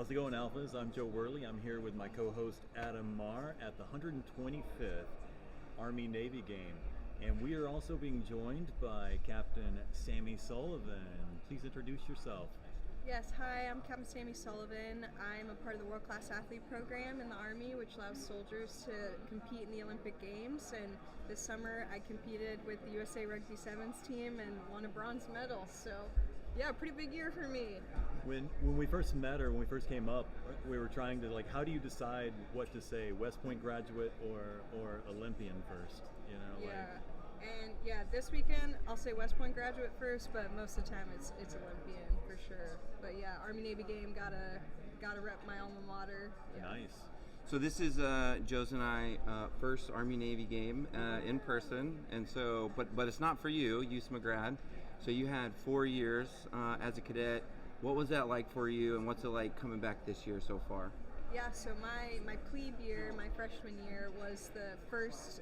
How's it going, Alphas? I'm Joe Worley. I'm here with my co-host Adam Marr at the 125th Army-Navy game. And we are also being joined by Captain Sammy Sullivan. Please introduce yourself. Yes, hi, I'm Captain Sammy Sullivan. I'm a part of the World Class Athlete Program in the Army, which allows soldiers to compete in the Olympic Games. And this summer I competed with the USAA Rugby Sevens Team and won a bronze medal. So, yeah, pretty big year for me. When we first met or when we first came up, we were trying to, how do you decide what to say, West Point graduate or Olympian first? Yeah. And yeah, this weekend I'll say West Point graduate first, but most of the time it's Olympian for sure. But yeah, Army-Navy game, gotta rep my alma mater. Yeah. Nice. So this is Joe's and I first Army-Navy game in person, and so but it's not for you. You grad, so you had 4 years as a cadet. What was that like for you, and what's it like coming back this year so far? Yeah, so my plebe year, my freshman year, was the first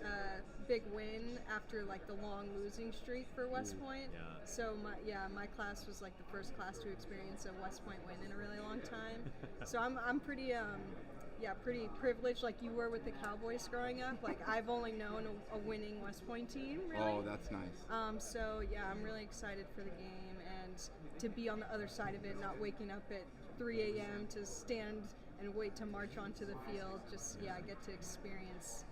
big win after the long losing streak for West Point. Yeah. So my class was the first class to experience a West Point win in a really long time. So I'm pretty pretty privileged, like you were with the Cowboys growing up. I've only known a winning West Point team, really. Oh, that's nice. So yeah, I'm really excited for the game and to be on the other side of it, not waking up at 3 a.m. to stand and wait to march onto the field. I get to experience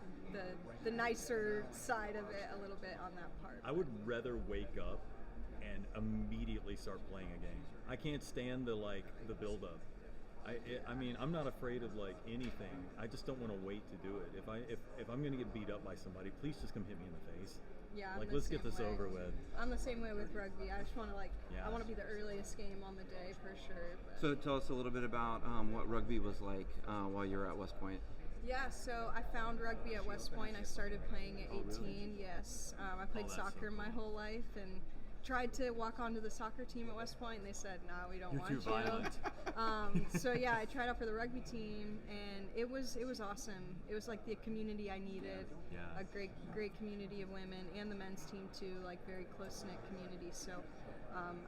the nicer side of it a little bit on that part. I would rather wake up and immediately start playing a game. I can't stand the build up. I mean, I'm not afraid of anything. I just don't want to wait to do it. If I'm going to get beat up by somebody, please just come hit me in the face. Yeah, let's get this over with. I'm the same way with rugby. I just want to I want to be the earliest game on the day for sure. But. So tell us a little bit about what rugby was like while you were at West Point. Yeah, so I found rugby at West Point. I started playing at 18. Really? Yes, I played soccer my whole life and tried to walk onto the soccer team at West Point, and they said, "No, we don't want you." You're too violent. So yeah, I tried out for the rugby team, and it was awesome. It was the community I needed. Yeah. A great community of women, and the men's team too, very close knit community. So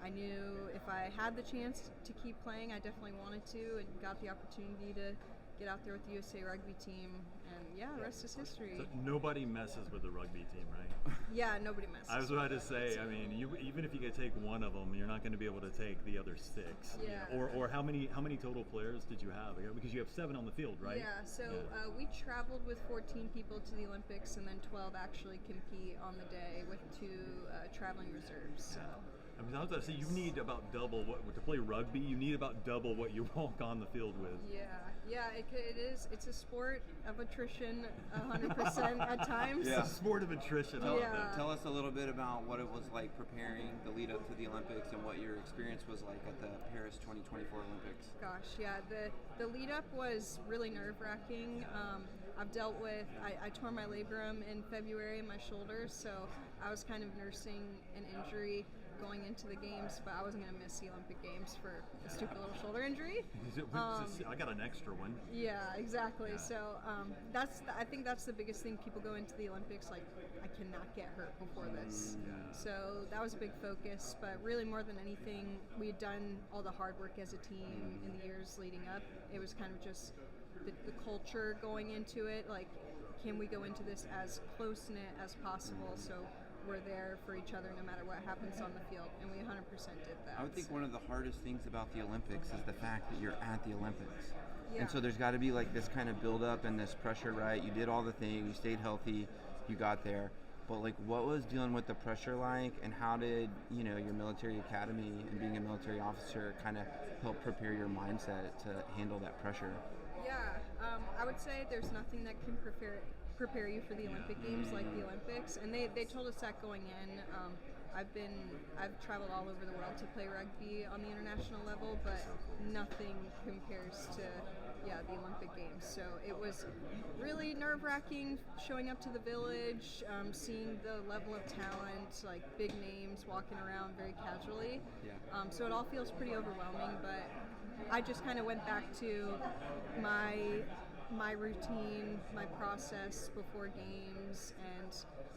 I knew if I had the chance to keep playing, I definitely wanted to, and got the opportunity to get out there with the USA rugby team, and the rest is history. So nobody messes with the rugby team, right? Yeah, nobody messes. I was about to say, I mean, even if you could take one of them, you're not going to be able to take the other 6. Yeah. Or how many total players did you have? Because you have 7 on the field, right? Yeah. So we traveled with 14 people to the Olympics, and then 12 actually compete on the day with 2 traveling reserves. So. I mean, I was going to say, you need about double to play rugby. You need about double what you walk on the field with. Yeah, it is. It's a sport of attrition, 100% at times. Yeah, it's a sport of attrition. Tell us a little bit about what it was like preparing the lead up to the Olympics and what your experience was like at the Paris 2024 Olympics. Gosh, yeah, the lead up was really nerve-wracking. I've dealt with, I tore my labrum in February in my shoulder, so I was kind of nursing an injury going into the games, but I wasn't going to miss the Olympic Games for a stupid little shoulder injury. I got an extra one. Yeah, exactly. Yeah. So I think that's the biggest thing. People go into the Olympics I cannot get hurt before this. Yeah. So that was a big focus, but really more than anything, we had done all the hard work as a team in the years leading up. It was kind of just the culture going into it. Can we go into this as close-knit as possible? So we're there for each other no matter what happens on the field, and we 100% did that. I would think one of the hardest things about the Olympics is the fact that you're at the Olympics. Yeah. And so there's got to be this kind of build-up and this pressure, right? You did all the things, you stayed healthy, you got there. But what was dealing with the pressure like, and how did your military academy and being a military officer kind of help prepare your mindset to handle that pressure? Yeah, I would say there's nothing that can prepare you for the Olympic Games like the Olympics, and they told us that going in. I've traveled all over the world to play rugby on the international level, but nothing compares to the Olympic Games. So it was really nerve-wracking showing up to the village, seeing the level of talent, big names walking around very casually. Yeah. So it all feels pretty overwhelming, but I just kind of went back to my my routine, my process before games, and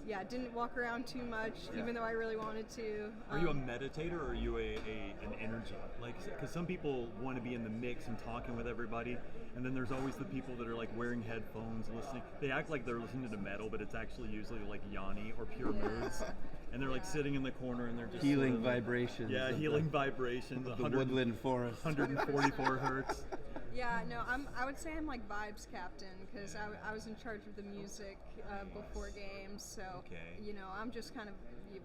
yeah, didn't walk around too much, even though I really wanted to. Are you a meditator or are you an energy? Like, because some people want to be in the mix and talking with everybody, and then there's always the people that are like wearing headphones, listening. They act like they're listening to metal, but it's actually usually like Yanni or Pure Moods, and they're like sitting in the corner and they're just Healing vibrations. Yeah, healing vibrations. The woodland forest. 144 hertz. Yeah, no, I would say I'm like vibes captain because I was in charge of the music before games, so you know, I'm just kind of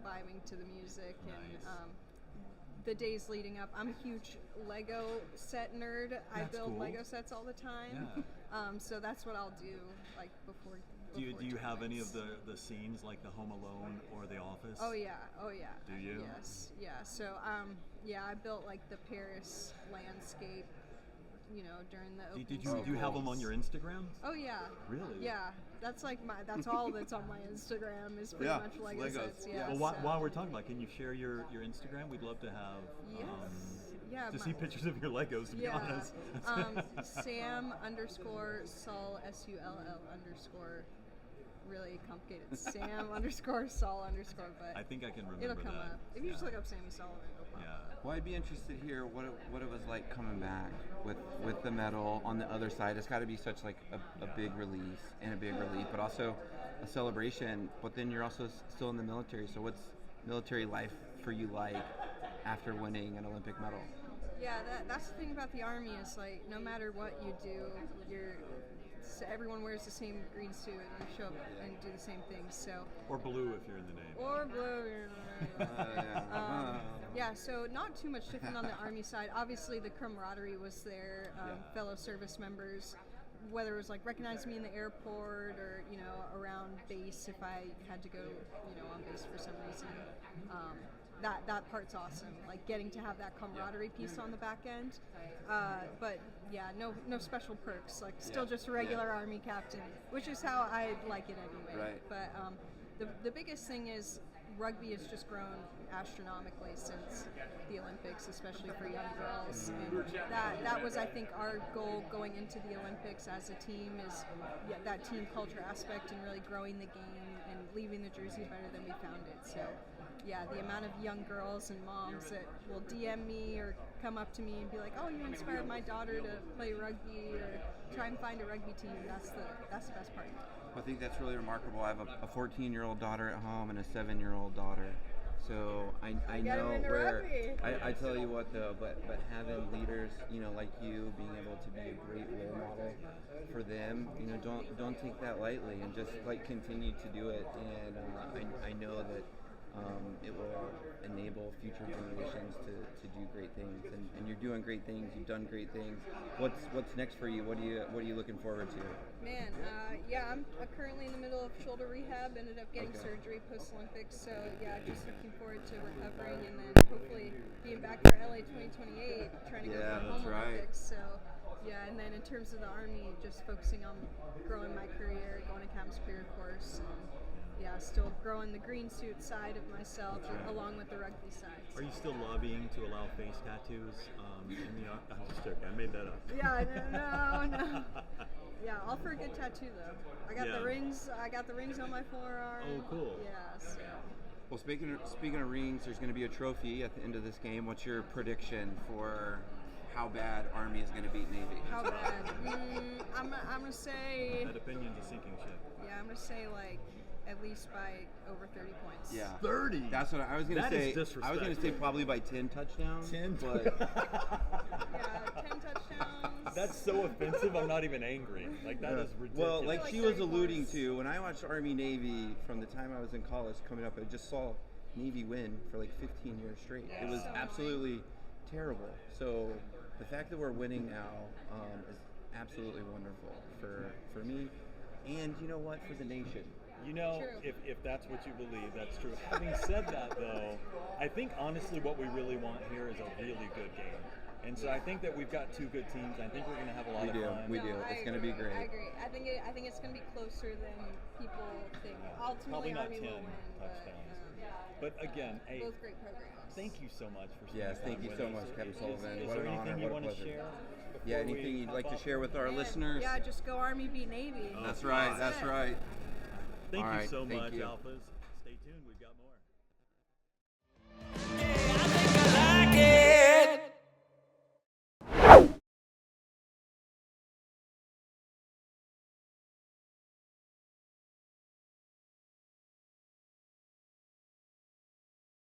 vibing to the music. And the days leading up, I'm a huge Lego set nerd. I build Lego sets all the time, so that's what I'll do like before. Do you have any of the scenes like the Home Alone or The Office? Oh yeah. Do you? Yes, yeah. So I built like the Paris landscape. You know, during the opening. Do you have them on your Instagram? Oh yeah. Really? Yeah, that's like that's all that's on my Instagram is pretty much Lego sets. Yeah. Well, while we're talking about it, can you share your Instagram? We'd love to have see pictures of your Legos. To be honest. Sam _ Sull SULL _ really complicated. Sam _ Sull _ but I think I can remember it'll come that. up. If you just look up Sammy Sullivan, it'll pop up. Well, I'd be interested to hear what it was like coming back with the medal on the other side. It's got to be such like a big release and a big relief, but also a celebration. But then you're also still in the military. So what's military life for you like after winning an Olympic medal? Yeah, that's the thing about the Army is like no matter what you do, everyone wears the same green suit and you show up and do the same things. So or blue if you're in the Navy. Or blue. Yeah, so not too much different on the Army side. Obviously, the camaraderie was there. Fellow service members, whether it was like recognizing me in the airport or around base if I had to go on base for some reason. That part's awesome. Like getting to have that camaraderie piece on the back end. But yeah, no special perks. Like still just a regular Army captain, which is how I like it anyway. Right. But the biggest thing is rugby has just grown astronomically since the Olympics, especially for young girls. And that was, I think, our goal going into the Olympics as a team is that team culture aspect and really growing the game and leaving the jersey better than we found it. So yeah, the amount of young girls and moms that will DM me or come up to me and be like, "Oh, you inspired my daughter to play rugby," or try and find a rugby team. That's the best part. I think that's really remarkable. I have a 14-year-old daughter at home and a 7-year-old daughter. So I know where I tell you what though, but having leaders, like you, being able to be a great role model for them, don't take that lightly and just like continue to do it. And I know that it will enable future generations to do great things. And you're doing great things. You've done great things. What's next for you? What are you looking forward to? Man, I'm currently in the middle of shoulder rehab. Ended up getting surgery post-Olympics. So yeah, just looking forward to recovering and then hopefully being back for LA 2028, trying to go for home Olympics. So yeah, and then in terms of the Army, just focusing on growing my career, going to Cap's career course. Yeah, still growing the green suit side of myself along with the rugby side. Are you still lobbying to allow face tattoos in the? I'm just joking. I made that up. Yeah, no. Yeah, all for a good tattoo though. I got the rings. I got the rings on my forearm. Oh, cool. Yeah. So. Well, speaking of rings, there's going to be a trophy at the end of this game. What's your prediction for how bad Army is going to beat Navy? How bad? I'm gonna say. That opinion's a sinking ship. Yeah, I'm gonna say like. At least by over 30 points. Yeah. 30? That's what I was going to say. That is disrespectful. I was going to say probably by 10 touchdowns. 10? But yeah, 10 touchdowns. That's so offensive, I'm not even angry. Like, that is ridiculous. Well, like she was alluding to, when I watched Army-Navy from the time I was in college coming up, I just saw Navy win for like 15 years straight. Yeah. It was So absolutely terrible. So the fact that we're winning now is absolutely wonderful for me. And you know what? For the nation. If that's what you believe, that's true. Having said that, though, I think honestly what we really want here is a really good game. And so I think that we've got two good teams. I think we're going to have a lot of fun. We do. It's going to be great. I agree. I think it's going to be closer than people think. Ultimately, Probably not Army 10 will win. touchdowns. But again, hey, both great programs. thank you so much for Yes, thank you so much, Capt Sullivan. Is What there an honor, anything you what a want to pleasure. share? Yeah, before anything we you'd hop like to off? share with our listeners? Yeah, just go Army, beat Navy. That's right. That's right. Thank All you right, so thank much, you. Alphas.